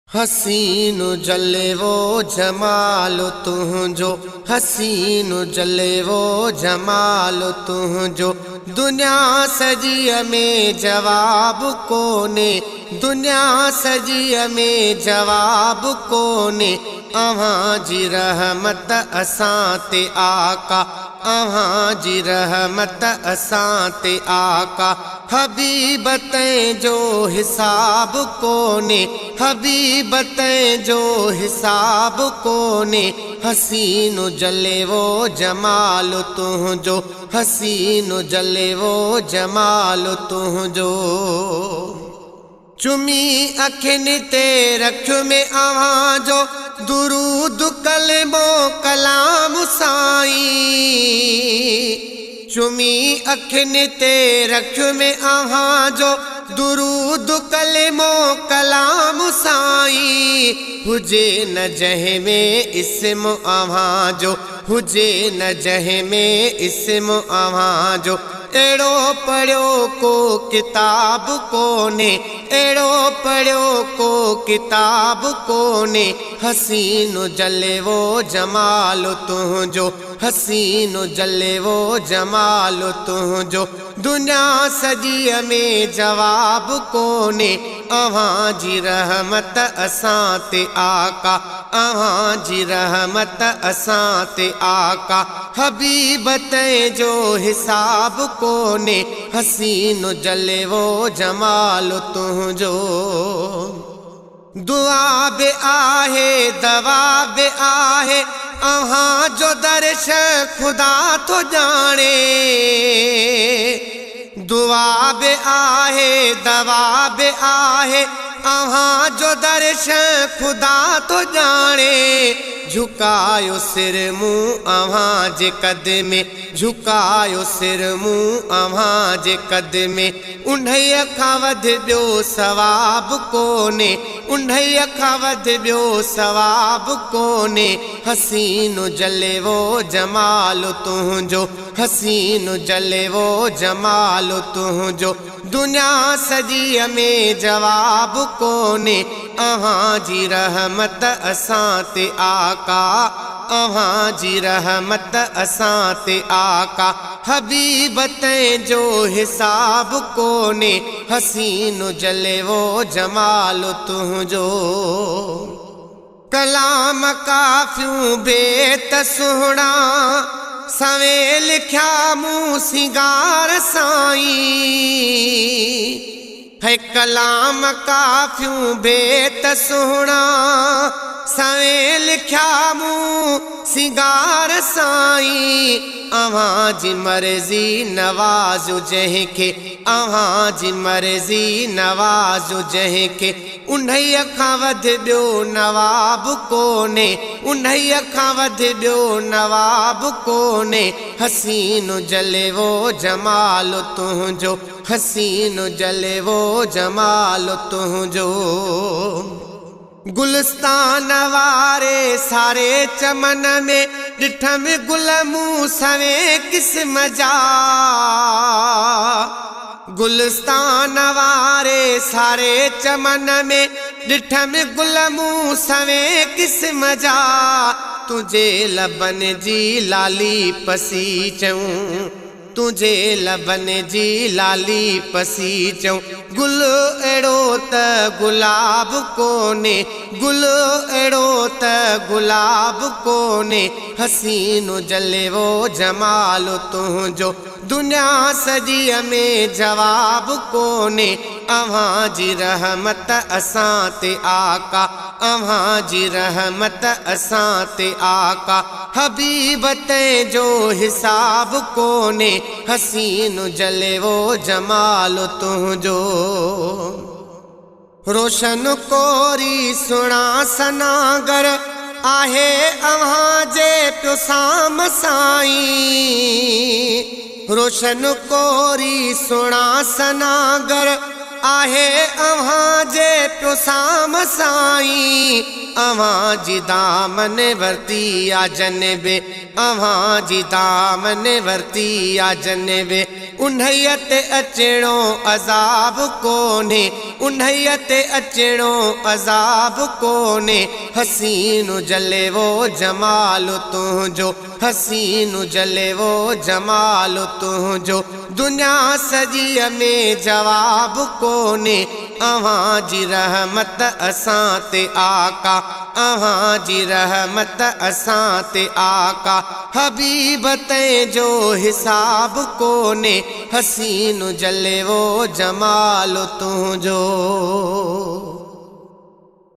हसीन जले वो जमाल तुझो, हसीन जले वो जमाल तुझो। दुनिया सजी में जवाब कोने, दुनिया सजी में जवाब कोने। अव्हां जी रहमत असां ते आका, अव्हां जी रहमत असां ते आका। हबीब जो हिसाब कोने, हबीब जो हिसाब कोने। हसीन जले वो जमाल तुझो, हसीन जले वो जमाल तुझो। चुमी अखिन ते रख में अव्हां जो दुरूद कलमो कलाम साईं। चुमी अखिन ते रख में अव्हां जो दुरूद कलमो कलाम साईं। हुजे न जह में इस्म अव्हां जो, हुजे न जह में इस्म अव्हां जो। एड़ो पढ़ियो को किताब कोने, एड़ो पढ़ियो को किताब कोने। हसीन जले वो जमाल तुझो, हसीन जले वो जमाल तुझो। दुनिया सजी में जवाब कोने, अव्हां जी रहमत असां ते आका, अव्हां जी रहमत असां ते आका। हबीब जो हिसाब कोने, हसीन जले वो जमाल तुझो। दुआ बे आहे दवा बे आहे, अव्हां जो दर्श खुदा तो जाने। दुआ बे आहे दवा बे आहे, अव्हां जो दर्श खुदा तो जाने। झुकायो सिर मुँह अव्हां जे कदमे, झुकायो सिर मुँह अव्हां जे कदमे। उन्हईअ खां वध ॿियो सवाब कोने, उन्हईअ खां वध ॿियो सवाब कोने। हसीन जले वो जमाल तुझो, हसीन जले वो जमाल तुझो। दुनिया सजी में जवाब कोने, अव्हां जी रहमत असां ते आका, अव्हां जी रहमत असां ते आका। हबीब जो हिसाब कोने, हसीन जले वो जमाल तुझो। कलाम काफ़ियूं बेत सुहिणा, सवें लिखिया मूं सिंगार साईं। है कलाम काफ़ियूं बेत सुहिणा, सवें लिखिया मूं सिंगार साईं। अव्हां जी मर्ज़ी नवाज़ो जंहिंखे, अव्हां जी मर्ज़ी नवाज़ो जंहिंखे। उन्हईअ खां वध ॿियो नवाब कोने, उन्हईअ खां वध ॿियो नवाब कोने। हसीन जले वो जमाल तुझो, हसीन जले वो जमाल तुझो। गुलस्तान वारे सारे चमन में ॾिठम गुल मूं सवें किस्म जा। गुलस्तान वारे सारे चमन में ॾिठम गुल मूं सवें किस्म जा। तुझे लबन जी लाली पसी चऊं, तुझे लबन जी लाली पसी चऊं। गुल अहिड़ो त गुलाब कोने, गुल अहिड़ो त गुलाब कोने। हसीन जले वो जमाल तुझो, दुनिया सजी में जवाब कोने। अव्हां जी रहमत असां ते आका, अव्हां जी रहमत असां ते आका। हबीब जो हिसाब कोने, हसीन जले वो जमाल तुझो। रोशन कोरी सुणा सनागर आहे, अव्हां जे पियो साम साईं। रोशन कोरी सुणा सनागर आहे, अव्हां जे पियो साम साईं। अव्हां जी दामन वरती आ जनबे, अव्हां जी दामन वरती आ जनबे। उन्हईअ ते अचणो अज़ाब कोन्हे, उन्हईअ ते अचणो अज़ाब कोन्हे। हसीन जले वो जमाल तुंहिंजो, हसीन जले वो जमाल तुंहिंजो। दुनिया सॼीअ में जवाब कोन्हे। अव्हां जी रहमत असां ते आका, अव्हां जी रहमत असां ते आका। हबीब तंहिंजो हिसाब कोन्हे। हसीन जले वो जमाल तुंहिंजो।